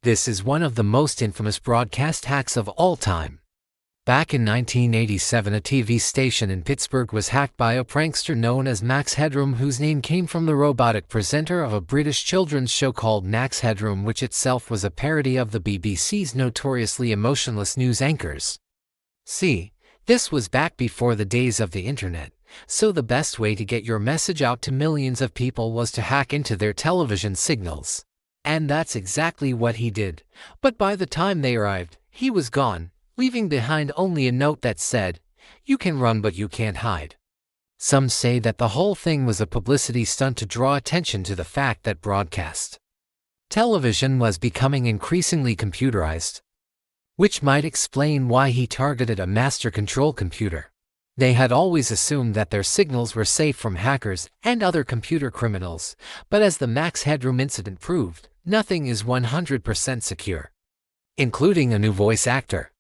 This is one of the most infamous broadcast hacks of all time. Back in 1987, a TV station in Pittsburgh was hacked by a prankster known as Max Headroom, whose name came from the robotic presenter of a British children's show called Max Headroom, which itself was a parody of the BBC's notoriously emotionless news anchors. See, this was back before the days of the internet, so the best way to get your message out to millions of people was to hack into their television signals. And that's exactly what he did. But by the time they arrived, he was gone, leaving behind only a note that said, "You can run but you can't hide." Some say that the whole thing was a publicity stunt to draw attention to the fact that broadcast television was becoming increasingly computerized, which might explain why he targeted a master control computer. They had always assumed that their signals were safe from hackers and other computer criminals, but as the Max Headroom incident proved, nothing is 100% secure, including a new voice actor.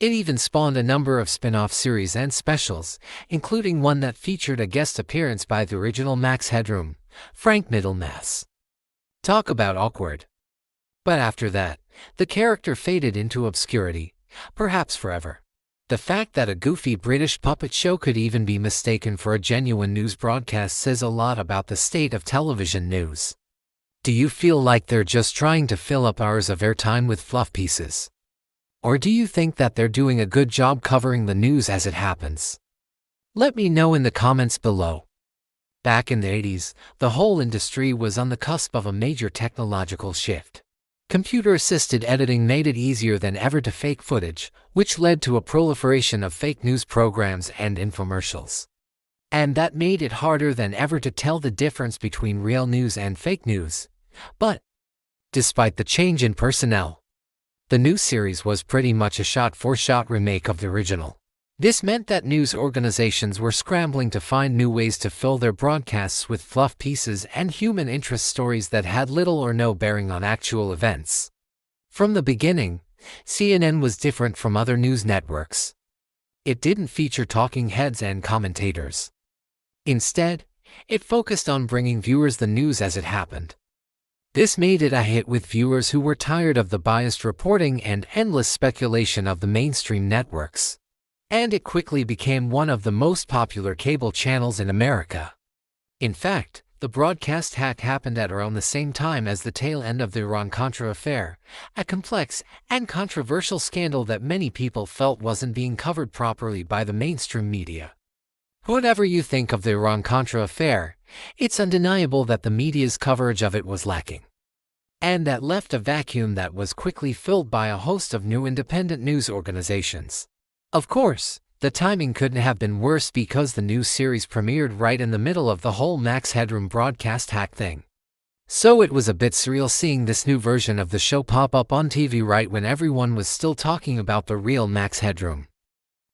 It even spawned a number of spin-off series and specials, including one that featured a guest appearance by the original Max Headroom, Frank Middlemass. Talk about awkward. But after that, the character faded into obscurity, perhaps forever. The fact that a goofy British puppet show could even be mistaken for a genuine news broadcast says a lot about the state of television news. Do you feel like they're just trying to fill up hours of airtime with fluff pieces? Or do you think that they're doing a good job covering the news as it happens? Let me know in the comments below. Back in the 80s, the whole industry was on the cusp of a major technological shift. Computer-assisted editing made it easier than ever to fake footage, which led to a proliferation of fake news programs and infomercials. And that made it harder than ever to tell the difference between real news and fake news. But despite the change in personnel, the new series was pretty much a shot-for-shot remake of the original. This meant that news organizations were scrambling to find new ways to fill their broadcasts with fluff pieces and human interest stories that had little or no bearing on actual events. From the beginning, CNN was different from other news networks. It didn't feature talking heads and commentators. Instead, it focused on bringing viewers the news as it happened. This made it a hit with viewers who were tired of the biased reporting and endless speculation of the mainstream networks. And it quickly became one of the most popular cable channels in America. In fact, the broadcast hack happened at around the same time as the tail end of the Iran-Contra affair, a complex and controversial scandal that many people felt wasn't being covered properly by the mainstream media. Whatever you think of the Iran-Contra affair, it's undeniable that the media's coverage of it was lacking. And that left a vacuum that was quickly filled by a host of new independent news organizations. Of course, the timing couldn't have been worse because the new series premiered right in the middle of the whole Max Headroom broadcast hack thing. So it was a bit surreal seeing this new version of the show pop up on TV right when everyone was still talking about the real Max Headroom.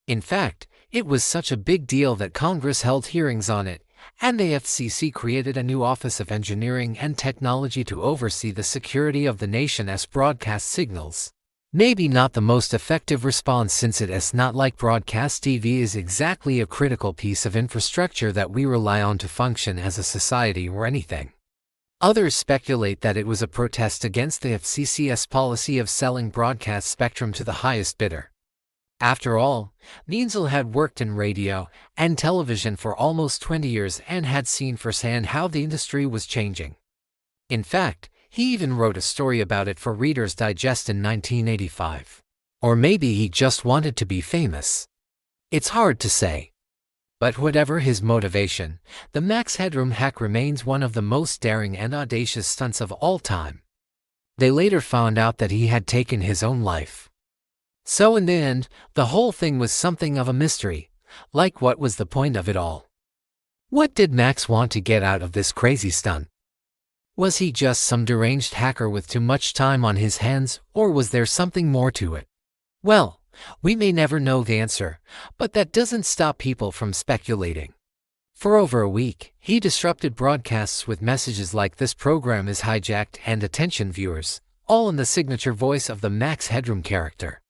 In fact, it was such a big deal that Congress held hearings on it, and the FCC created a new Office of Engineering and Technology to oversee the security of the nation's broadcast signals. Maybe not the most effective response, since it is not like broadcast TV is exactly a critical piece of infrastructure that we rely on to function as a society or anything. Others speculate that it was a protest against the FCC's policy of selling broadcast spectrum to the highest bidder. After all, Nienzl had worked in radio and television for almost 20 years and had seen firsthand how the industry was changing. In fact, he even wrote a story about it for Reader's Digest in 1985. Or maybe he just wanted to be famous. It's hard to say. But whatever his motivation, the Max Headroom hack remains one of the most daring and audacious stunts of all time. They later found out that he had taken his own life. So in the end, the whole thing was something of a mystery. Like, what was the point of it all? What did Max want to get out of this crazy stunt? Was he just some deranged hacker with too much time on his hands, or was there something more to it? Well, we may never know the answer, but that doesn't stop people from speculating. For over a week, he disrupted broadcasts with messages like "This program is hijacked" and "Attention viewers," all in the signature voice of the Max Headroom character.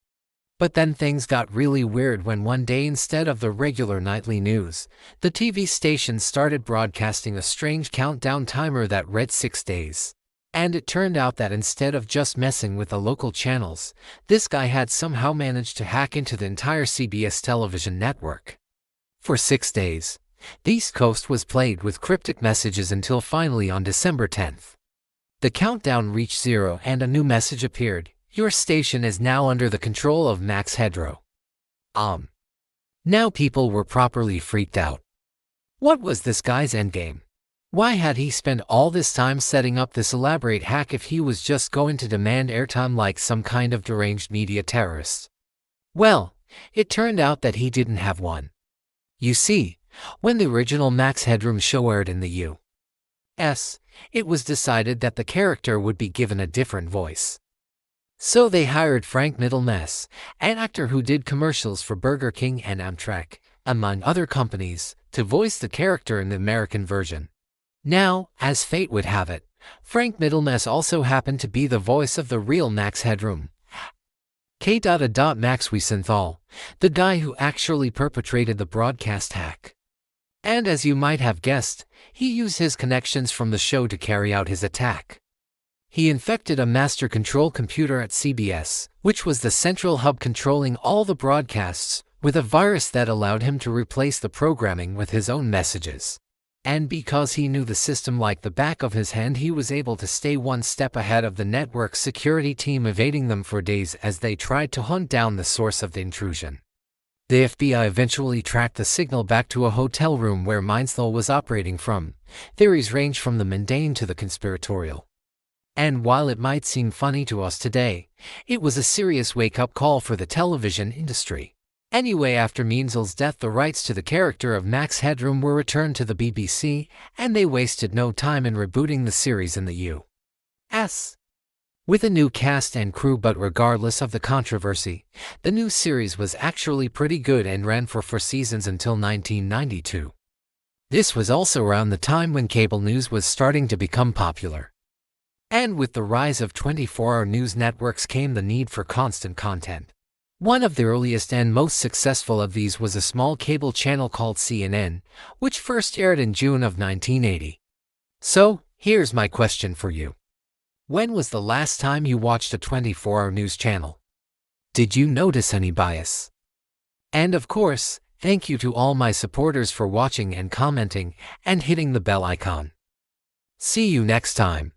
But then things got really weird when one day, instead of the regular nightly news, the TV station started broadcasting a strange countdown timer that read 6 days. And it turned out that instead of just messing with the local channels, this guy had somehow managed to hack into the entire CBS television network. For 6 days, the East Coast was plagued with cryptic messages until finally on December 10th. The countdown reached 0 and a new message appeared. Your station is now under the control of Max Headroom. Now people were properly freaked out. What was this guy's endgame? Why had he spent all this time setting up this elaborate hack if he was just going to demand airtime like some kind of deranged media terrorist? Well, it turned out that he didn't have one. You see, when the original Max Headroom show aired in the U.S., it was decided that the character would be given a different voice. So they hired Frank Middlemess, an actor who did commercials for Burger King and Amtrak, among other companies, to voice the character in the American version. Now, as fate would have it, Frank Middlemess also happened to be the voice of the real Max Headroom. Max Wiesenthal, the guy who actually perpetrated the broadcast hack. And as you might have guessed, he used his connections from the show to carry out his attack. He infected a master control computer at CBS, which was the central hub controlling all the broadcasts, with a virus that allowed him to replace the programming with his own messages. And because he knew the system like the back of his hand, he was able to stay one step ahead of the network's security team, evading them for days as they tried to hunt down the source of the intrusion. The FBI eventually tracked the signal back to a hotel room where Wiesenthal was operating from. Theories range from the mundane to the conspiratorial. And while it might seem funny to us today, it was a serious wake-up call for the television industry. Anyway, after Wiesenthal death, the rights to the character of Max Headroom were returned to the BBC, and they wasted no time in rebooting the series in the U.S. with a new cast and crew. But regardless of the controversy, the new series was actually pretty good and ran for 4 seasons until 1992. This was also around the time when cable news was starting to become popular. And with the rise of 24-hour news networks came the need for constant content. One of the earliest and most successful of these was a small cable channel called CNN, which first aired in June of 1980. So, here's my question for you. When was the last time you watched a 24-hour news channel? Did you notice any bias? And of course, thank you to all my supporters for watching and commenting and hitting the bell icon. See you next time.